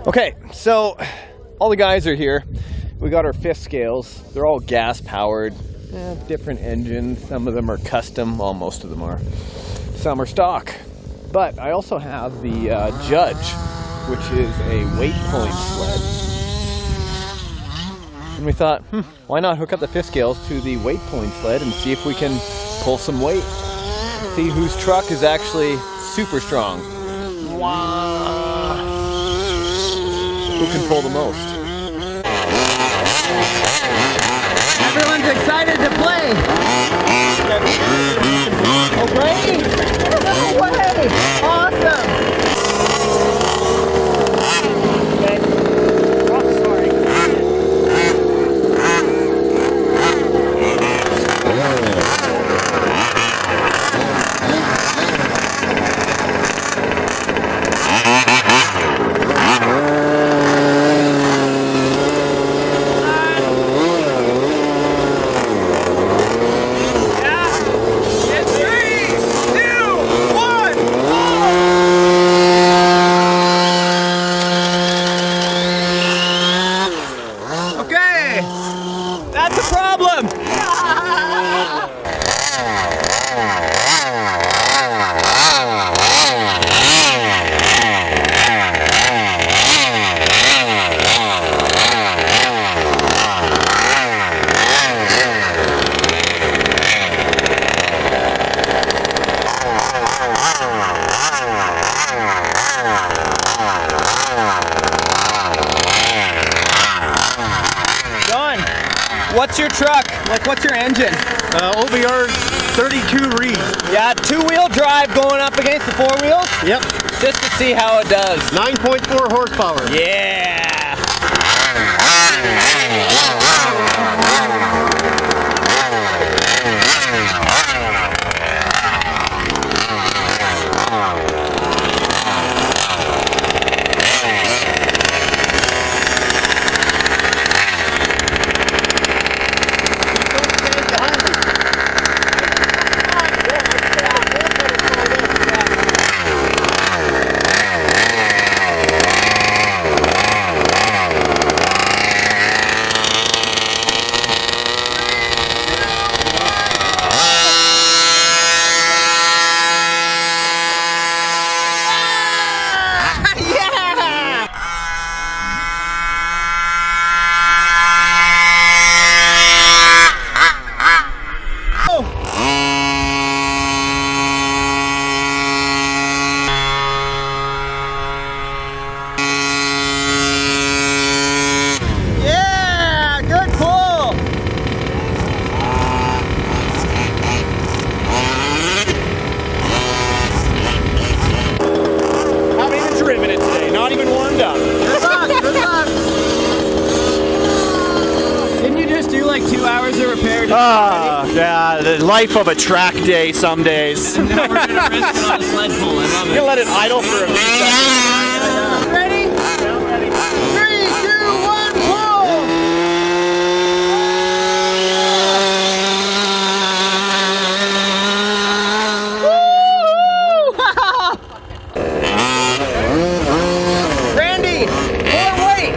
Okay, so all the guys are here. We got our fifth scales. They're all gas powered, different engines. Some of them are custom, well, most of them are. Some are stock. But I also have the Judge, which is a weight point sled. And we thought, why not hook up the fifth scales to the weight point sled and see if we can pull some weight. See whose truck is actually super strong. Wow. Who can pull the most? Everyone's excited to play. Already? No way! Awesome! Okay. Oh, sorry. What's your truck? Like, what's your engine? OBR 32 Reed. Yeah, two-wheel drive going up against the four wheels? Yep. Just to see how it does. 9.4 horsepower. Yeah. Yeah, the life of a track day some days. And now we're going to risk it on a sled pull. I love it. You let it idle for a few seconds. Ready? Yeah, ready. 3, 2, 1, pull! Randy, pull weight.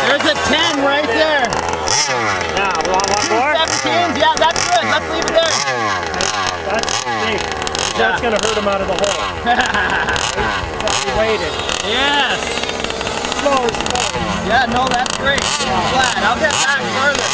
There's a 10 right there. Yeah, want one more? 17s, yeah, that's good. Let's leave it there. That's safe. That's going to hurt him out of the hole. He waited. Yes. Slower, slower. Yeah, no, that's great. Glad. I'll get back further.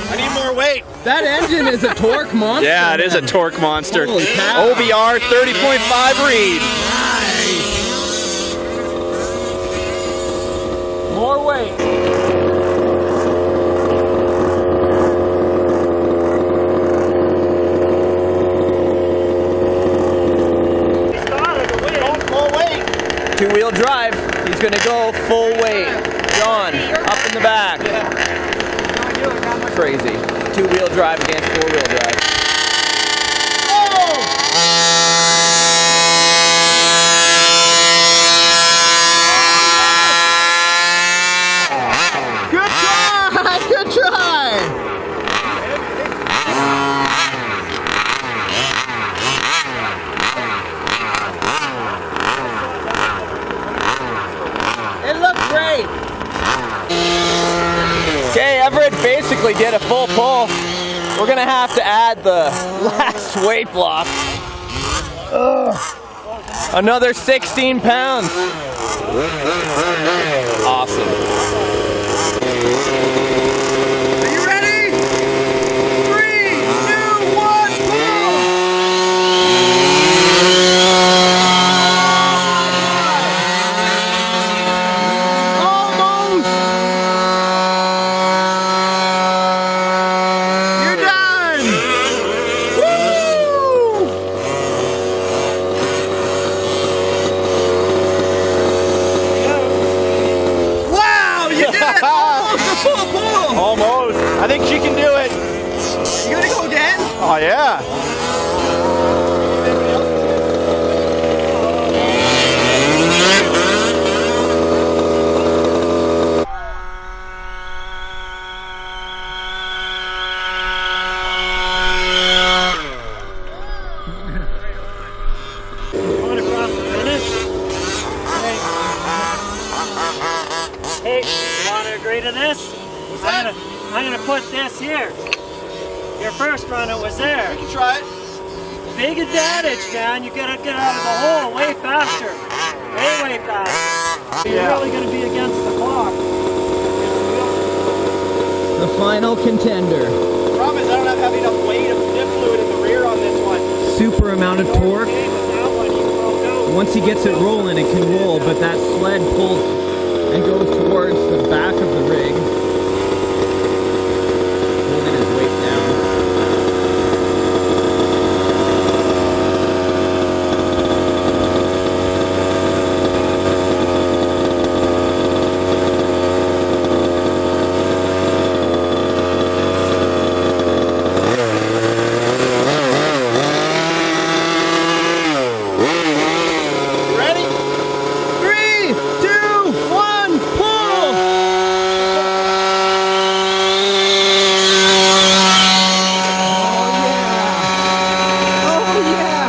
I need more weight. That engine is a torque monster. Yeah, it is a torque monster. Holy cow. OBR 30.5 read. More weight. Full weight. Two-wheel drive. He's gonna go full weight. John, up in the back. Crazy. Two-wheel drive against four-wheel drive. Good try! Good try! It looked great! Okay, Everett basically did a full pull. We're gonna have to add the last weight block. Ugh. Another 16 pounds. Awesome. Are you ready? 3, 2, 1, pull! Almost! You're done! Woo! Wow, you did it! Almost a full pull! Almost. I think she can do it. You gonna go again? Oh yeah. Going across the finish. Hey, you want to agree to this? I'm gonna put this here. Your first run, it was there. You can try it. Big advantage, man. You gotta get out of the hole way faster. Way faster. You're really gonna be against the clock. The final contender. The problem is I don't have enough weight of diff fluid in the rear on this one. Super amount of torque. Okay, but that one you broke out. Once he gets it rolling, it can roll, but that sled pulls and goes towards the back of the rig. Holding his weight down. Ready? 3, 2, 1, pull! Oh yeah!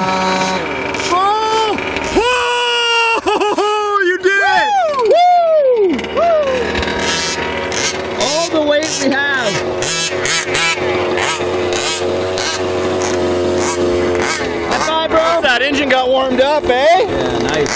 Full pull! You did it! Woo! Woo! All the weight we have. High five, bro! That engine got warmed up, eh? Yeah, nice.